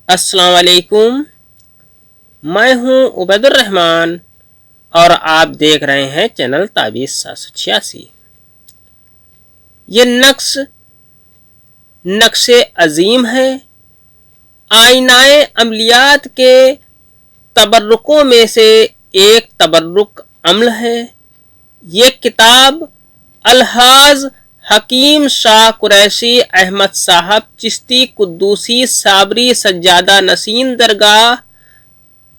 السلام علیکم، میں ہوں عبید الرحمن اور آپ دیکھ رہے ہیں چینل تعویذ 786۔ یہ نقش عظیم ہے، آئینہ عملیات کے تبرکوں میں سے ایک تبرک عمل ہے۔ یہ کتاب الحاج حکیم شاہ قریشی احمد صاحب چشتی قدوسی صابری سجادہ نشین درگاہ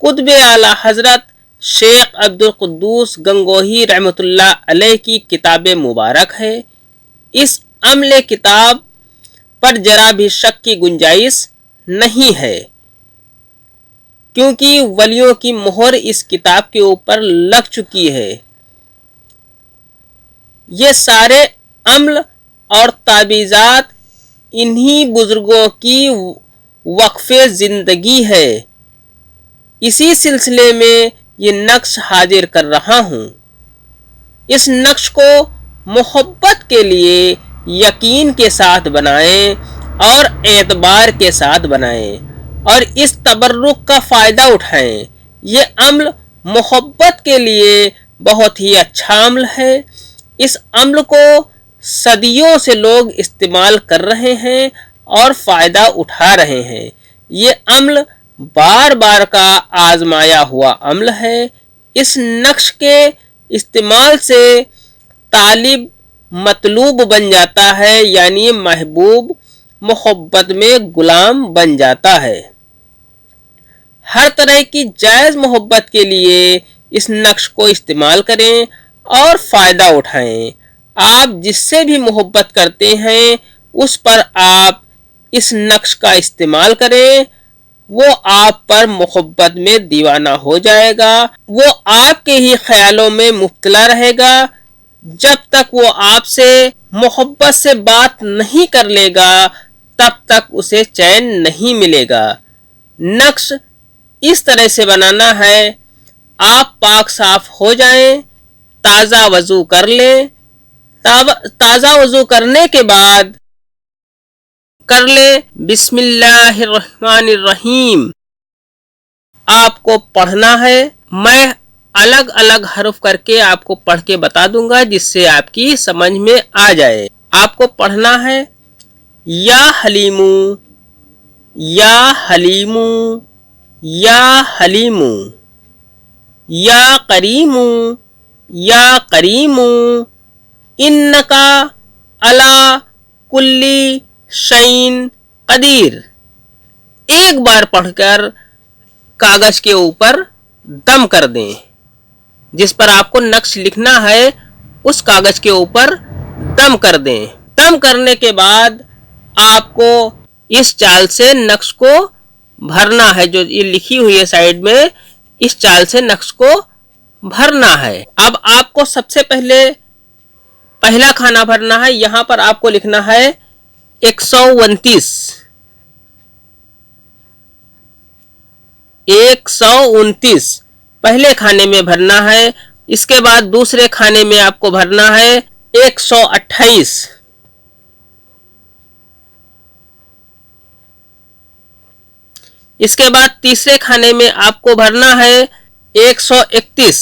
قطب اعلی حضرت شیخ عبدالقدوس گنگوہی رحمۃ اللہ علیہ کی کتاب مبارک ہے۔ اس عمل کتاب پر ذرا بھی شک کی گنجائش نہیں ہے، کیونکہ ولیوں کی مہر اس کتاب کے اوپر لگ چکی ہے۔ یہ سارے عمل اور تعویذات انہی بزرگوں کی وقف زندگی ہے۔ اسی سلسلے میں یہ نقش حاضر کر رہا ہوں۔ اس نقش کو محبت کے لیے یقین کے ساتھ بنائیں اور اعتبار کے ساتھ بنائیں اور اس تبرک کا فائدہ اٹھائیں۔ یہ عمل محبت کے لیے بہت ہی اچھا عمل ہے۔ اس عمل کو صدیوں سے لوگ استعمال کر رہے ہیں اور فائدہ اٹھا رہے ہیں۔ یہ عمل بار بار کا آزمایا ہوا عمل ہے۔ اس نقش کے استعمال سے طالب مطلوب بن جاتا ہے، یعنی محبوب محبت میں غلام بن جاتا ہے۔ ہر طرح کی جائز محبت کے لیے اس نقش کو استعمال کریں اور فائدہ اٹھائیں۔ آپ جس سے بھی محبت کرتے ہیں اس پر آپ اس نقش کا استعمال کریں، وہ آپ پر محبت میں دیوانہ ہو جائے گا، وہ آپ کے ہی خیالوں میں مبتلا رہے گا۔ جب تک وہ آپ سے محبت سے بات نہیں کر لے گا تب تک اسے چین نہیں ملے گا۔ نقش اس طرح سے بنانا ہے، آپ پاک صاف ہو جائیں، تازہ وضو کر لیں، تازہ وضو کرنے کے بعد کر لیں بسم اللہ الرحمن الرحیم۔ آپ کو پڑھنا ہے، میں الگ الگ حرف کر کے آپ کو پڑھ کے بتا دوں گا جس سے آپ کی سمجھ میں آ جائے۔ آپ کو پڑھنا ہے یا حلیمو یا حلیمو یا حلیمو یا کریمو یا کریمو انکا علی کلی شیء قدیر۔ ایک بار پڑھ کر کاغذ کے اوپر دم کر دیں۔ جس پر آپ کو نقش لکھنا ہے اس کاغذ کے اوپر دم کر دیں۔ دم کرنے کے بعد آپ کو اس چال سے نقش کو بھرنا ہے، جو یہ لکھی ہوئی ہے سائیڈ میں، اس چال سے نقش کو بھرنا ہے۔ اب آپ کو سب سے پہلا کھانا بھرنا ہے۔ یہاں پر آپ کو لکھنا ہے 129۔ 129 پہلے کھانے میں بھرنا ہے۔ اس کے بعد دوسرے کھانے میں آپ کو بھرنا ہے 128۔ اس کے بعد تیسرے کھانے میں آپ کو بھرنا ہے 131۔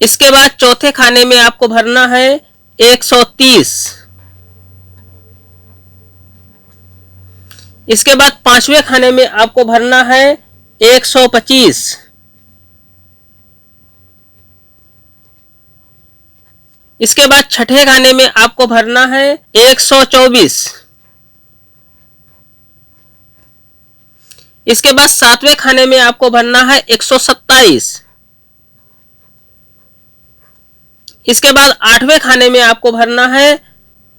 اس کے بعد چوتھے کھانے میں آپ کو بھرنا ہے 130۔ اس کے بعد پانچویں کھانے میں آپ کو بھرنا ہے 125۔ اس کے بعد چھٹے کھانے میں آپ کو بھرنا ہے 124۔ اس کے بعد ساتویں کھانے میں آپ کو بھرنا ہے 127۔ اس کے بعد آٹھویں کھانے میں آپ کو بھرنا ہے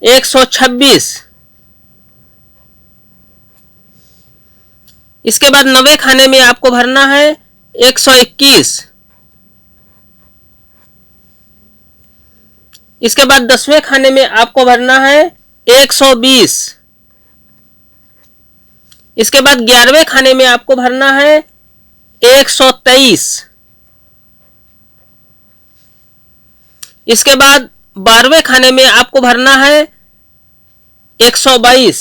126۔ اس کے بعد نویں کھانے میں آپ کو بھرنا ہے 121۔ اس کے بعد 10ویں کھانے میں آپ کو بھرنا ہے 120۔ اس کے بعد 11ویں کھانے میں آپ کو بھرنا ہے 123۔ اس کے بعد 12ویں کھانے میں آپ کو بھرنا ہے 122।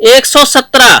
117।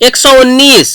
119।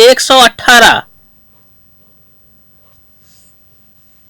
118।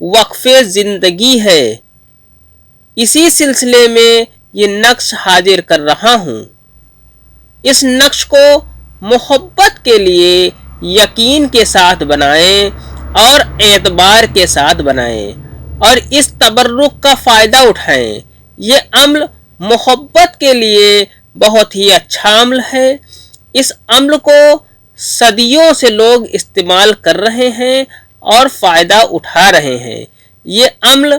وقف زندگی ہے. اسی سلسلے میں یہ نقش حاضر کر رہا ہوں. اس نقش کو محبت کے لیے یقین کے ساتھ بنائیں اور اعتبار کے ساتھ بنائیں اور اس تبرک کا فائدہ اٹھائیں. یہ عمل محبت کے لیے بہت ہی اچھا عمل ہے. اس عمل کو صدیوں سے لوگ استعمال کر رہے ہیں اور فائدہ اٹھا رہے ہیں. یہ عمل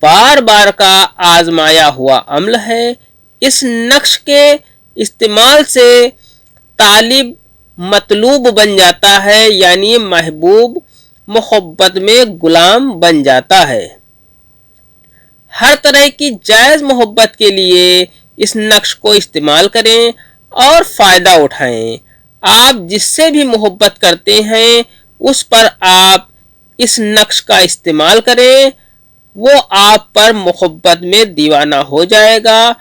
بار بار کا آزمایا ہوا عمل ہے. اس نقش کے استعمال سے طالب مطلوب بن جاتا ہے، یعنی محبوب محبت میں غلام بن جاتا ہے. ہر طرح کی جائز محبت کے لیے اس نقش کو استعمال کریں اور فائدہ اٹھائیں. آپ جس سے بھی محبت کرتے ہیں اس پر آپ اس نقش کا استعمال کریں، وہ آپ پر محبت میں دیوانہ ہو جائے گا